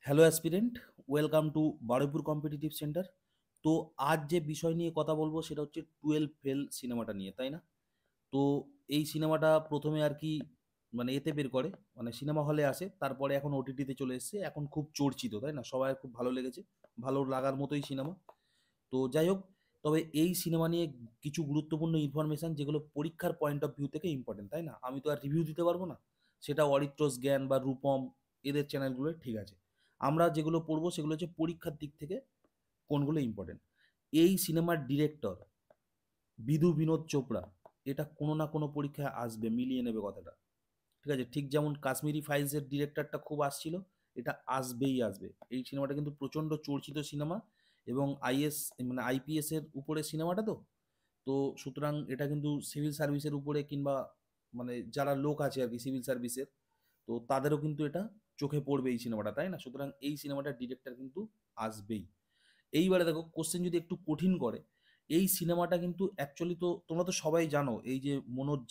Hello aspirant, welcome to Baruipur competitive centre. তো আজ যে বিষয় নিয়ে কথা বলবো সেটা হচ্ছে 12 ফেল সিনেমাটা নিয়ে, তাই না? তো এই সিনেমাটা প্রথমে আর কি মানে এতে বের করে, মানে সিনেমা হলে আসে, তারপরে এখন ওটিটিতে চলে এসেছে, এখন খুব চর্চিত, তাই না? সবার খুব ভালো লেগেছে, ভালো লাগার মতোই সিনেমা। তো যাই হোক, তবে এই সিনেমা নিয়ে কিছু গুরুত্বপূর্ণ ইনফরমেশন যেগুলো পরীক্ষার পয়েন্ট অফ ভিউ থেকে ইম্পর্টেন্ট, তাই না? আমি তো আর রিভিউ দিতে পারবো না, সেটা অরিত্রস জ্ঞান বা রূপম এদের চ্যানেলগুলো ঠিক আছে। আমরা যেগুলো পড়বো সেগুলো হচ্ছে পরীক্ষার দিক থেকে কোনগুলো ইম্পর্টেন্ট। এই সিনেমার ডিরেক্টর বিধু বিনোদ চোপড়া, এটা কোনো না কোনো পরীক্ষায় আসবে, মিলিয়ে নেবে কথাটা। ঠিক আছে, ঠিক যেমন কাশ্মীরি ফাইলসের ডিরেক্টরটা খুব আসছিল, এটা আসবেই আসবে। এই সিনেমাটা কিন্তু প্রচণ্ড চর্চিত সিনেমা, এবং আইএস মানে আইপিএস এর উপরে সিনেমাটা তো, তো সুতরাং এটা কিন্তু সিভিল সার্ভিসের উপরে কিংবা মানে যারা লোক আছে আর কি সিভিল সার্ভিসের, তো তাদেরও কিন্তু এটা চোখে পড়বে এই সিনেমাটা, তাই না? সুতরাং এই সিনেমাটার ডিরেক্টর কিন্তু আসবেই। এইবারে দেখো, কোশ্চেন যদি একটু কঠিন করে, এই সিনেমাটা কিন্তু অ্যাকচুয়ালি তো তোমরা তো সবাই জানো, এই যে মনোজ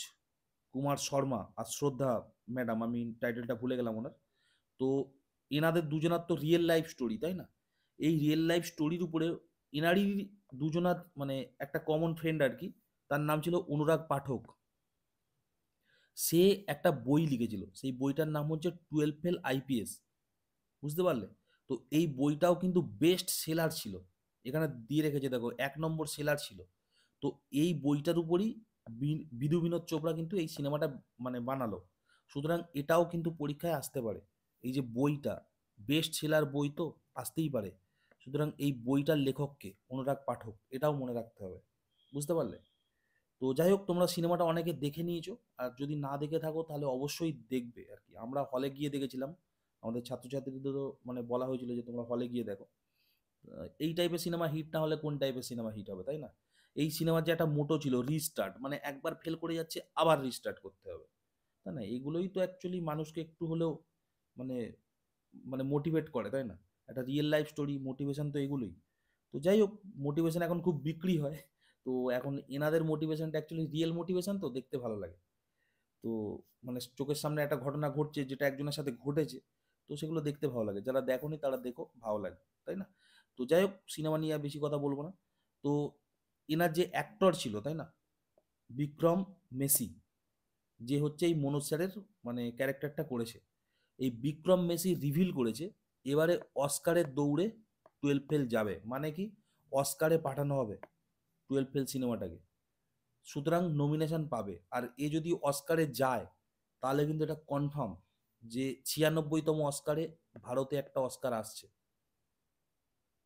কুমার শর্মা আর শ্রদ্ধা ম্যাডাম, আমি টাইটেলটা ভুলে গেলাম ওনার, তো এনাদের দুজনার তো রিয়েল লাইফ স্টোরি, তাই না? এই রিয়েল লাইফ স্টোরির উপরে এনারই দুজনার মানে একটা কমন ফ্রেন্ড আর কি, তার নাম ছিল অনুরাগ পাঠক। সে একটা বই লিখেছিল, সেই বইটার নাম হচ্ছে 12 ফেল আইপিএস। বুঝতে পারলে? তো এই বইটাও কিন্তু বেস্ট সেলার ছিল, এখানে দিয়ে রেখেছে দেখো, 1 নম্বর সেলার ছিল। তো এই বইটার উপরই বিধু বিনোদ চোপড়া কিন্তু এই সিনেমাটা মানে বানালো। সুতরাং এটাও কিন্তু পরীক্ষায় আসতে পারে। এই যে বইটা বেস্ট সেলার বই, তো আসতেই পারে। সুতরাং এই বইটার লেখককে, অনুরাগ পাঠক, এটাও মনে রাখতে হবে। বুঝতে পারলে? তো যাই হোক, তোমরা সিনেমাটা অনেকে দেখে নিয়েছো, আর যদি না দেখে থাকো তাহলে অবশ্যই দেখবে আর কি। আমরা হলে গিয়ে দেখেছিলাম, আমাদের ছাত্রছাত্রীদেরও মানে বলা হয়েছিল যে তোমরা হলে গিয়ে দেখো। এই টাইপের সিনেমা হিট না হলে কোন টাইপের সিনেমা হিট হবে, তাই না? এই সিনেমার যে একটা মোটো ছিল রিস্টার্ট, মানে একবার ফেল করে যাচ্ছে আবার রিস্টার্ট করতে হবে, তাই না? এগুলোই তো অ্যাকচুয়ালি মানুষকে একটু হলেও মানে মানে মোটিভেট করে, তাই না? একটা রিয়েল লাইফ স্টোরি, মোটিভেশন তো এগুলোই। তো যাই হোক, মোটিভেশন এখন খুব বিক্রি হয়। তো এখন এনাদের মোটিভেশনটা অ্যাকচুয়ালি রিয়েল মোটিভেশন, তো দেখতে ভালো লাগে। তো মানে চোখের সামনে একটা ঘটনা ঘটছে যেটা একজনের সাথে ঘটেছে, তো সেগুলো দেখতে ভালো লাগে। যারা দেখোনি তারা দেখো, ভালো লাগে, তাই না? তো যাই হোক, সিনেমা নিয়ে আর বেশি কথা বলবো না। তো এনার যে অ্যাক্টর ছিল, তাই না, বিক্রম মেসি, যে হচ্ছে এই মনোজ স্যারের মানে ক্যারেক্টারটা করেছে, এই বিক্রম মেসি রিভিল করেছে এবারে অস্কারের দৌড়ে 12 ফেল যাবে, মানে কি, অস্কারে পাঠানো হবে 12 ফেল সিনেমাটাকে। সুতরাং নমিনেশন পাবে, আর এ যদি অস্কারে যায় তাহলে কিন্তু এটা কনফার্ম যে 96তম অস্কারে ভারতে একটা অস্কার আসছে।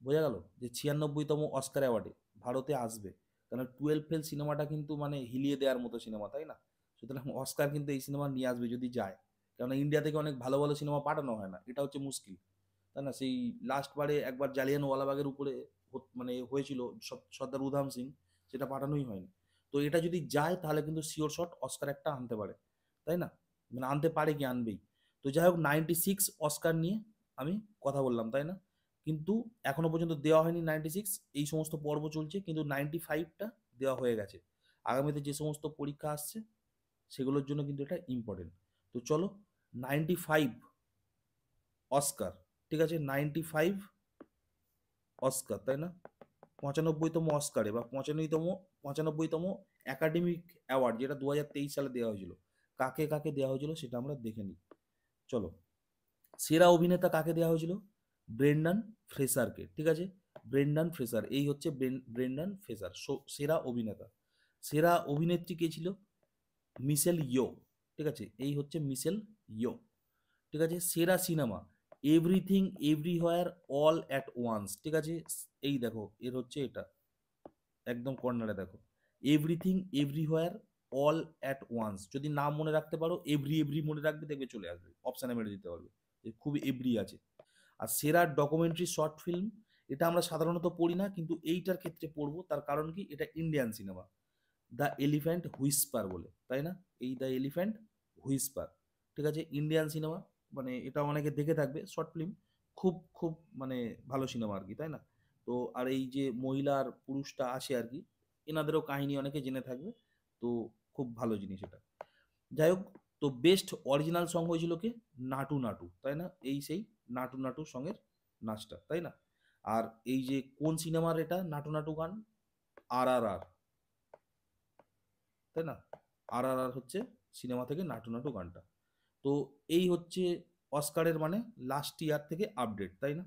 বোঝা গেল যে 96তম অস্কার অ্যাওয়ার্ডে ভারতে আসবে। কারণ 12 ফেল সিনেমাটা কিন্তু মানে হিলিয়ে দেওয়ার মতো সিনেমা, তাই না? সুতরাং অস্কার কিন্তু এই সিনেমা নিয়ে আসবে যদি যায়। কারণ ইন্ডিয়া থেকে অনেক ভালো ভালো সিনেমা পাঠানো হয় না, এটা হচ্ছে মুশকিল, তাই না? সেই লাস্ট বারে একবার জালিয়ানওয়ালাবাগের উপরে মানে হয়েছিল সর্দার উধাম সিং, সেটা পাঠানোই হয়নি। তো এটা যদি যায় তাহলে কিন্তু শিওর শট অস্কার একটা আনতে পারে, তাই না? মানে আনতে পারে কি, আনবেই। তো যাই হোক, 96 অস্কার নিয়ে আমি কথা বললাম, তাই না? কিন্তু এখনো পর্যন্ত দেওয়া হয়নি 96, এই সমস্ত পর্ব চলছে, কিন্তু 95টা দেওয়া হয়ে গেছে। আগামীতে যে সমস্ত পরীক্ষা আসছে সেগুলোর জন্য কিন্তু এটা ইম্পর্টেন্ট। তো চলো, 95 অস্কার, ঠিক আছে, 95 অস্কার, তাই না? 95তম অস্কারে বা 95তম একাডেমিক অ্যাওয়ার্ড, যেটা 2023 সালে দেওয়া হয়েছিল, কাকে কাকে দেওয়া হয়েছিল সেটা আমরা দেখে নিই। চলো, সেরা অভিনেতা কাকে দেওয়া হয়েছিল? ব্রেন্ডান ফ্রেসারকে, ঠিক আছে? ব্রেন্ডান ফ্রেসার, এই হচ্ছে ব্রেন্ডান ফ্রেসার সেরা অভিনেতা। সেরা অভিনেত্রী কে ছিল? মিশেল ইয়ো, ঠিক আছে, এই হচ্ছে মিশেল ইয়ো। ঠিক আছে, সেরা cinema everything everywhere all at once, ঠিক আছে, এই দেখো এর হচ্ছে এটা একদম কর্নারে দেখো, everything everywhere all at once. যদি নাম মনে রাখতে পারো, এভরি এভরি মনে রাখবে, দেখবে চলে আসবে, অপশানে মেরে দিতে পারবে যে খুব এভরি আছে। আর সেরা ডকুমেন্টারি শর্ট ফিল্ম, এটা আমরা সাধারণত পড়ি না, কিন্তু এইটার ক্ষেত্রে পড়বো, তার কারণ কি, এটা Indian cinema, the elephant Whisper বলে, তাই না? এই দ্য এলিফ্যান্ট হুইসপার, ঠিক আছে, ইন্ডিয়ান সিনেমা, মানে এটা অনেকে দেখে থাকবে, শর্ট ফিল্ম, খুব খুব মানে ভালো সিনেমা আর কি, তাই না? তো আর এই যে মহিলা আর পুরুষটা আসে আর কি, এনাদেরও কাহিনী অনেকে জেনে থাকবে। তো খুব ভালো জিনিস এটা। যাই হোক, তো বেস্ট অরিজিনাল সং হয়েছিল কে? নাটু নাটু, তাই না? এই সেই নাটু নাটু সঙ্গের নাচটা, তাই না? আর এই যে কোন সিনেমার এটা নাটু নাটু গান? RRR, তাই না? RRR হচ্ছে সিনেমা থেকে নাটু নাটু গানটা। তো এই হচ্ছে অস্কারের মানে লাস্ট ইয়ার থেকে আপডেট, তাই না?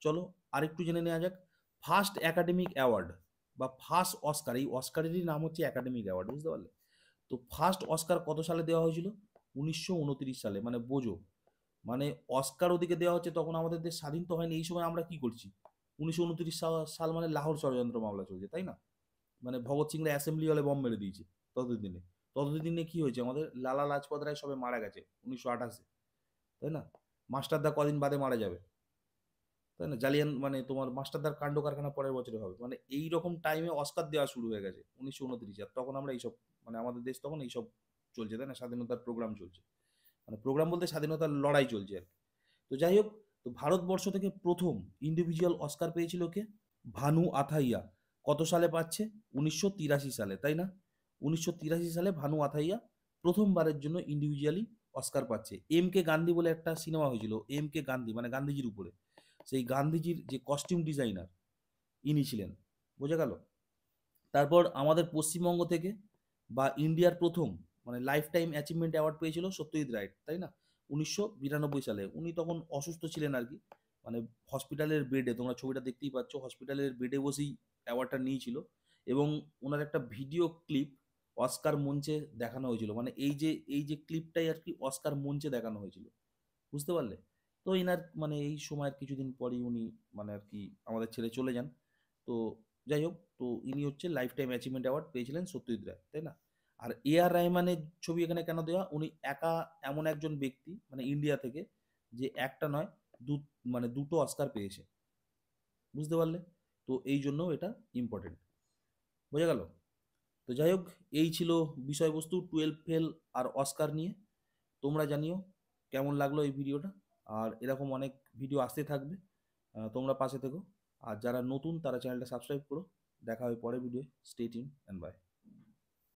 চলো আরেকটু জেনে নেওয়া যাক। ফার্স্ট একাডেমিক অ্যাওয়ার্ড বা ফার্স্ট অস্কার, এই অস্কারেরই নাম হচ্ছে একাডেমিক অ্যাওয়ার্ড, বুঝতে পারলে? তো ফার্স্ট অস্কার কত সালে দেওয়া হয়েছিল? 1929 সালে, মানে বোঝো, মানে অস্কার ওদিকে দেওয়া হচ্ছে তখন আমাদের দেশ স্বাধীন তো হয়নি। এই সময় আমরা কি করছি? 1929 সাল মানে লাহোর ষড়যন্ত্র মামলা চলছে, তাই না? মানে ভগৎ সিংরা অ্যাসেম্বলি হলে বম মেরে দিয়েছে ততদিনে। ততদিনে কি হয়েছে? আমাদের লালা লাজপত রায় সবে মারা গেছে 1928-এ, তাই না? মাস্টারদা কদিন বাদে মারা যাবে, তাই না? জালিয়ান মানে তোমার মাস্টারদার কাণ্ড কারখানা পরের বছরে হবে। মানে এই রকম টাইমে অস্কার দেওয়া শুরু হয়ে গেছে 1929। আর তখন আমরা এইসব, মানে আমাদের দেশ তখন এইসব চলছে, তাই না? স্বাধীনতার প্রোগ্রাম চলছে, মানে প্রোগ্রাম বলতে স্বাধীনতার লড়াই চলছে আর কি। তো যাই হোক, তো ভারতবর্ষ থেকে প্রথম ইন্ডিভিজুয়াল অস্কার পেয়েছিল কে? ভানু আথাইয়া। কত সালে পাচ্ছে? 1983 সালে, তাই না? 1983 সালে ভানু আথাইয়া প্রথমবারের জন্য ইন্ডিভিজুয়ালি অস্কার পাচ্ছে। এম কে গান্ধী বলে একটা সিনেমা হয়েছিল, এম কে গান্ধী মানে গান্ধীজির উপরে। সেই গান্ধীজির যে কস্টিউম ডিজাইনার ইনি ছিলেন, বোঝা গেল? তারপর আমাদের পশ্চিমবঙ্গ থেকে বা ইন্ডিয়ার প্রথম মানে লাইফ টাইম অ্যাচিভমেন্ট অ্যাওয়ার্ড পেয়েছিল সত্যজিৎ রায়, তাই না? 1992 সালে। উনি তখন অসুস্থ ছিলেন আর কি, মানে হসপিটালের বেডে, তোমরা ছবিটা দেখতেই পাচ্ছ, হসপিটালের বেডে বসেই অ্যাওয়ার্ডটা নিয়েছিল। এবং ওনার একটা ভিডিও ক্লিপ অস্কার মঞ্চে দেখানো হয়েছিল, মানে এই যে ক্লিপটাই আর কি অস্কার মঞ্চে দেখানো হয়েছিল, বুঝতে পারলে? তো ইনার মানে এই সময়ের কিছুদিন পরেই উনি মানে আর কি আমাদের ছেড়ে চলে যান। তো যাই হোক, তো ইনি হচ্ছে লাইফ টাইম অ্যাচিভমেন্ট অ্যাওয়ার্ড পেয়েছিলেন সত্যজিৎ রায়, তাই না? আর রহমানের ছবি এখানে কেন দেওয়া? উনি একা এমন একজন ব্যক্তি মানে ইন্ডিয়া থেকে, যে একটা নয় দু মানে দুটো অস্কার পেয়েছে, বুঝতে পারলে? তো এই জন্য এটা ইম্পর্টেন্ট, বোঝা গেল? তো যাই হোক, এই ছিল বিষয়বস্তু 12 ফেল আর অস্কার নিয়ে। তোমরা জানিও কেমন লাগলো এই ভিডিওটা। আর এরকম অনেক ভিডিও আসতে থাকবে, তোমরা পাশে থেকো। আর যারা নতুন তারা চ্যানেলটা সাবস্ক্রাইব করো। দেখা হয় পরের video. Stay tune and by.